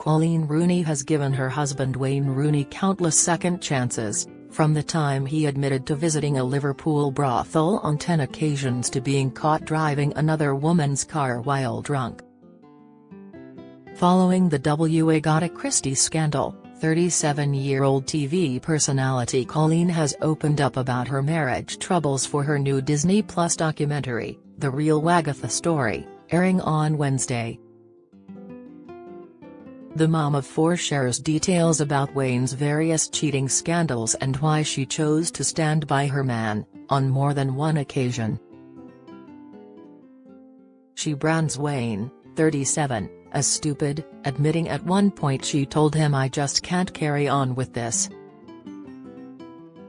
Coleen Rooney has given her husband Wayne Rooney countless second chances, from the time he admitted to visiting a Liverpool brothel on 10 occasions to being caught driving another woman's car while drunk. Following the Agatha Christie scandal, 37-year-old TV personality Coleen has opened up about her marriage troubles for her new Disney Plus documentary, The Real Wagatha Story, airing on Wednesday. The mom of four shares details about Wayne's various cheating scandals and why she chose to stand by her man, on more than one occasion. She brands Wayne, 37, as stupid, admitting at one point she told him "I just can't carry on with this."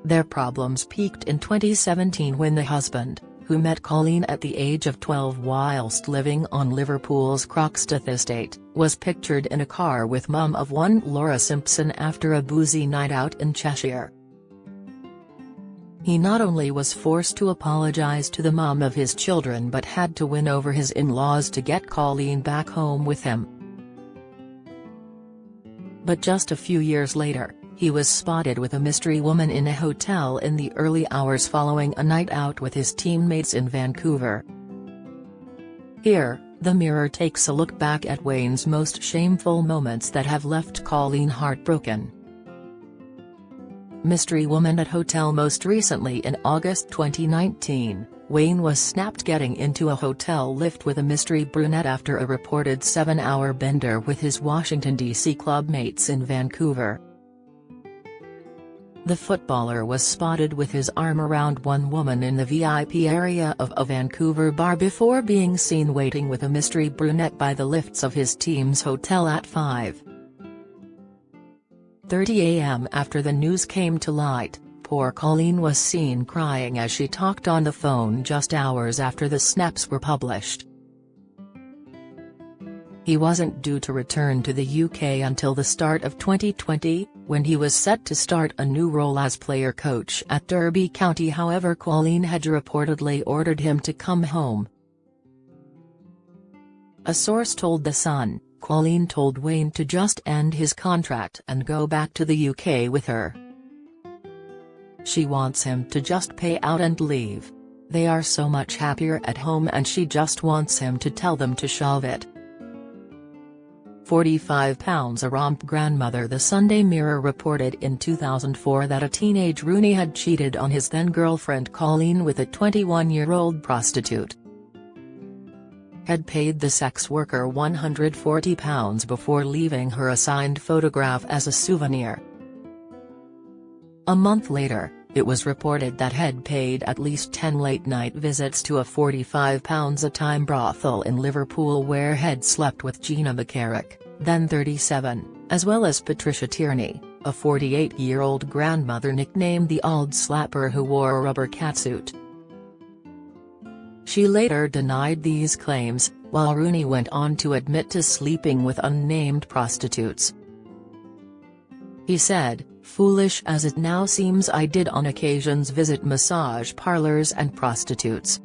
Their problems peaked in 2017 when the husband, who met Coleen at the age of 12 whilst living on Liverpool's Croxteth estate, was pictured in a car with mum of one Laura Simpson after a boozy night out in Cheshire. He not only was forced to apologise to the mum of his children but had to win over his in-laws to get Coleen back home with him. But just a few years later, he was spotted with a mystery woman in a hotel in the early hours following a night out with his teammates in Vancouver. Here, the Mirror takes a look back at Wayne's most shameful moments that have left Coleen heartbroken. Mystery woman at hotel. Most recently in August 2019, Wayne was snapped getting into a hotel lift with a mystery brunette after a reported 7-hour bender with his Washington, D.C. club mates in Vancouver. The footballer was spotted with his arm around one woman in the VIP area of a Vancouver bar before being seen waiting with a mystery brunette by the lifts of his team's hotel at 5:30 a.m. After the news came to light, poor Coleen was seen crying as she talked on the phone just hours after the snaps were published. He wasn't due to return to the UK until the start of 2020, when he was set to start a new role as player-coach at Derby County. However, Coleen had reportedly ordered him to come home. A source told The Sun, Coleen told Wayne to just end his contract and go back to the UK with her. She wants him to just pay out and leave. They are so much happier at home and she just wants him to tell them to shove it. 45 pounds. A romp grandmother. The Sunday Mirror reported in 2004 that a teenage Rooney had cheated on his then-girlfriend Coleen with a 21-year-old prostitute. Had paid the sex worker £140 before leaving her a signed photograph as a souvenir. A month later, it was reported that had paid at least 10 late-night visits to a £45 a time brothel in Liverpool where Head slept with Gina McCarrick, then 37, as well as Patricia Tierney, a 48-year-old grandmother nicknamed the Old Slapper who wore a rubber catsuit. She later denied these claims, while Rooney went on to admit to sleeping with unnamed prostitutes. He said, "Foolish as it now seems, I did on occasions visit massage parlors and prostitutes.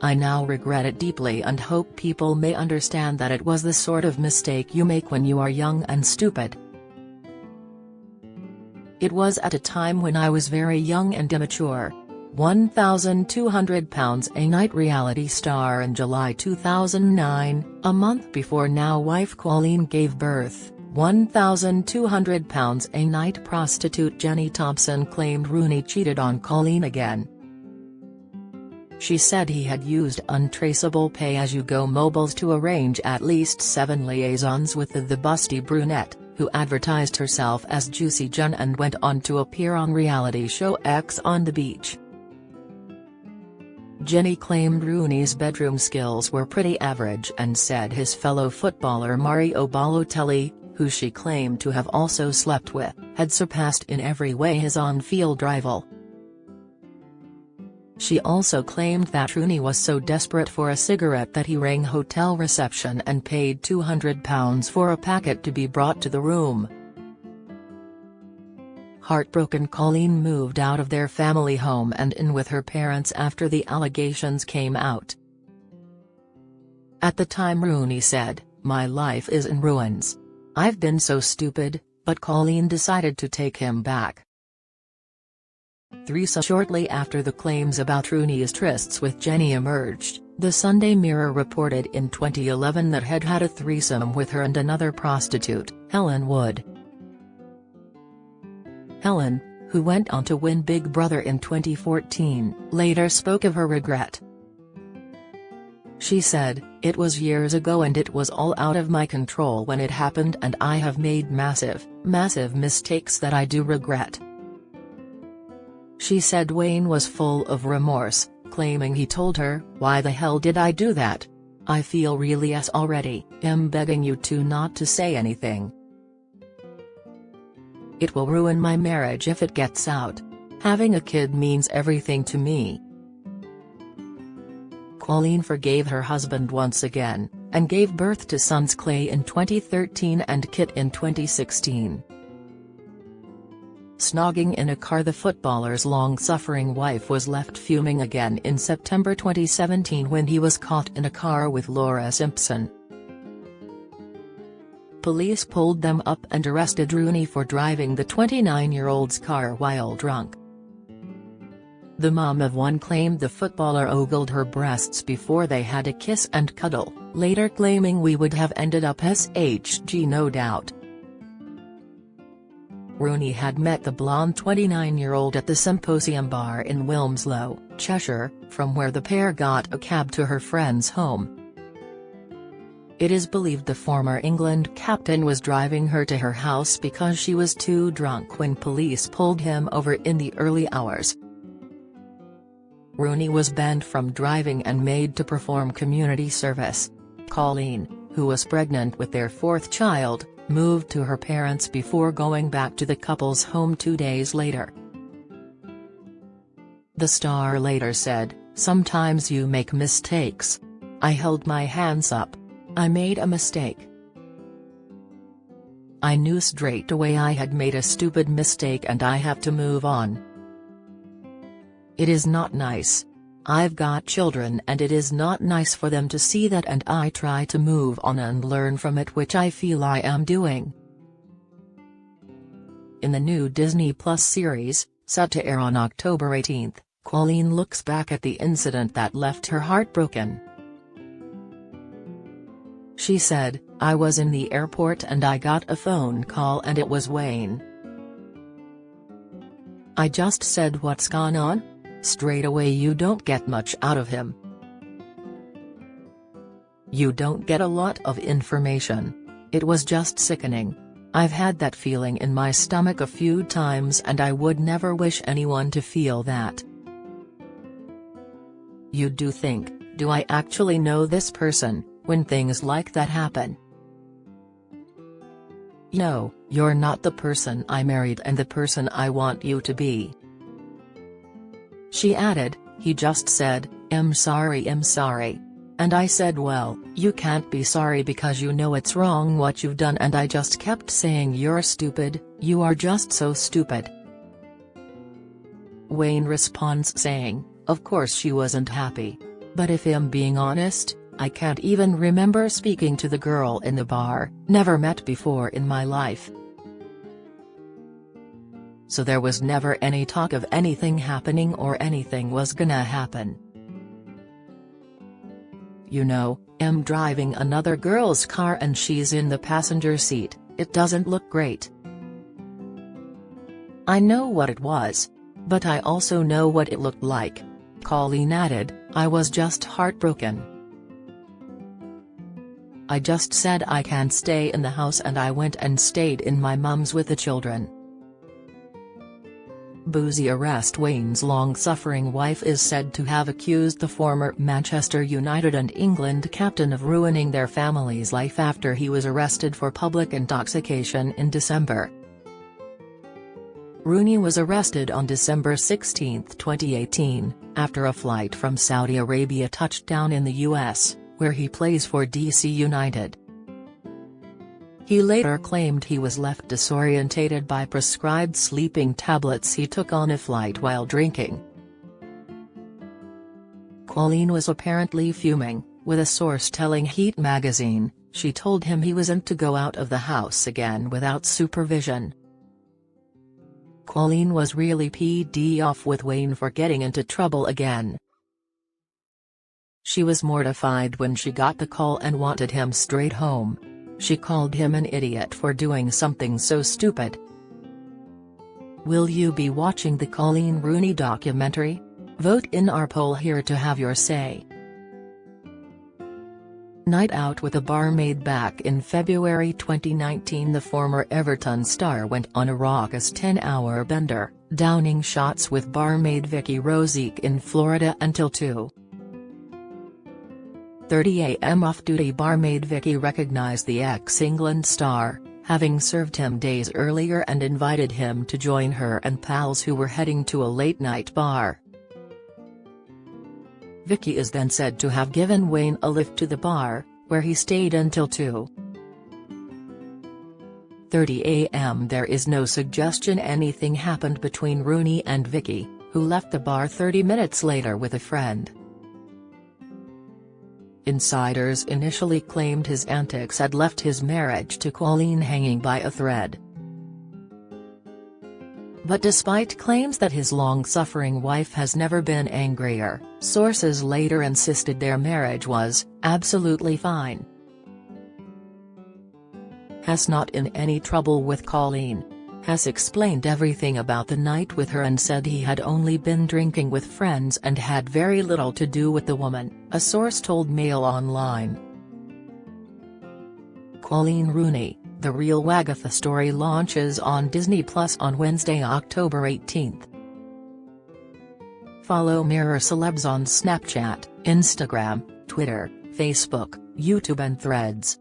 I now regret it deeply and hope people may understand that it was the sort of mistake you make when you are young and stupid. It was at a time when I was very young and immature." £1,200 a night. Reality star. In July 2009, a month before now wife Coleen gave birth, £1,200 a night prostitute Jenny Thompson claimed Rooney cheated on Coleen again. She said he had used untraceable pay-as-you-go mobiles to arrange at least 7 liaisons with the busty brunette, who advertised herself as Juicy Jen and went on to appear on reality show X on the Beach. Jenny claimed Rooney's bedroom skills were pretty average and said his fellow footballer Mario Balotelli, who she claimed to have also slept with, had surpassed in every way his on-field rival. She also claimed that Rooney was so desperate for a cigarette that he rang hotel reception and paid £200 for a packet to be brought to the room. Heartbroken, Coleen moved out of their family home and in with her parents after the allegations came out. At the time, Rooney said, My life is in ruins. I've been so stupid, but Coleen decided to take him back. Threesome. Shortly after the claims about Rooney's trysts with Jenny emerged, the Sunday Mirror reported in 2011 that Head had a threesome with her and another prostitute, Helen Wood. Helen, who went on to win Big Brother in 2014, later spoke of her regret. She said, "It was years ago and it was all out of my control when it happened, and I have made massive mistakes that I do regret." She said Wayne was full of remorse, claiming he told her, "Why the hell did I do that? I feel really already. I'm begging you to not to say anything. It will ruin my marriage if it gets out. Having a kid means everything to me." Coleen forgave her husband once again, and gave birth to sons Clay in 2013 and Kit in 2016. Snogging in a car. The footballer's long-suffering wife was left fuming again in September 2017 when he was caught in a car with Laura Simpson. Police pulled them up and arrested Rooney for driving the 29-year-old's car while drunk. The mom of one claimed the footballer ogled her breasts before they had a kiss and cuddle, later claiming "We would have ended up SHG no doubt." Rooney had met the blonde 29-year-old at the Symposium bar in Wilmslow, Cheshire, from where the pair got a cab to her friend's home. It is believed the former England captain was driving her to her house because she was too drunk when police pulled him over in the early hours. Rooney was banned from driving and made to perform community service. Coleen, who was pregnant with their fourth child, moved to her parents before going back to the couple's home 2 days later. The star later said, "Sometimes you make mistakes. I held my hands up. I made a mistake. I knew straight away I had made a stupid mistake and I have to move on. It is not nice. I've got children and it is not nice for them to see that, and I try to move on and learn from it, which I feel I am doing." In the new Disney Plus series, set to air on October 18, Coleen looks back at the incident that left her heartbroken. She said, "I was in the airport and I got a phone call and it was Wayne. I just said, 'What's gone on?' Straight away. You don't get much out of him. You don't get a lot of information. It was just sickening. I've had that feeling in my stomach a few times and I would never wish anyone to feel that." You do think, "Do I actually know this person?" when things like that happen. No, you're not the person I married and the person I want you to be." She added, "He just said, 'I'm sorry, I'm sorry.' And I said, 'Well, you can't be sorry because you know it's wrong what you've done,' and I just kept saying, 'You're stupid, you are just so stupid.'" Wayne responds saying, "Of course she wasn't happy. But if I'm being honest, I can't even remember speaking to the girl in the bar, never met before in my life. So there was never any talk of anything happening or anything was gonna happen. You know, I'm driving another girl's car and she's in the passenger seat. It doesn't look great. I know what it was. But I also know what it looked like." Coleen added, "I was just heartbroken. I just said I can't stay in the house and I went and stayed in my mum's with the children." Boozy arrest. Wayne's long-suffering wife is said to have accused the former Manchester United and England captain of ruining their family's life after he was arrested for public intoxication in December. Rooney was arrested on December 16, 2018, after a flight from Saudi Arabia touched down in the US, where he plays for DC United. He later claimed he was left disorientated by prescribed sleeping tablets he took on a flight while drinking. Coleen was apparently fuming, with a source telling Heat magazine, She told him he wasn't to go out of the house again without supervision. Coleen was really peed off with Wayne for getting into trouble again. She was mortified when she got the call and wanted him straight home. She called him an idiot for doing something so stupid. Will you be watching the Coleen Rooney documentary? Vote in our poll here to have your say. Night out with a barmaid. Back in February 2019, the former Everton star went on a raucous 10-hour bender, downing shots with barmaid Vicky Rosique in Florida until 2:30 a.m. Off-duty barmaid Vicky recognized the ex-England star, having served him days earlier, and invited him to join her and pals who were heading to a late-night bar. Vicky is then said to have given Wayne a lift to the bar, where he stayed until 2:30 a.m. There is no suggestion anything happened between Rooney and Vicky, who left the bar 30 minutes later with a friend. Insiders initially claimed his antics had left his marriage to Coleen hanging by a thread. But despite claims that his long-suffering wife has never been angrier, sources later insisted their marriage was absolutely fine. Hess not in any trouble with Coleen. Hess explained everything about the night with her and said he had only been drinking with friends and had very little to do with the woman, a source told Mail Online. Coleen Rooney, The Real Wagatha Story launches on Disney Plus on Wednesday, October 18. Follow Mirror Celebs on Snapchat, Instagram, Twitter, Facebook, YouTube and Threads.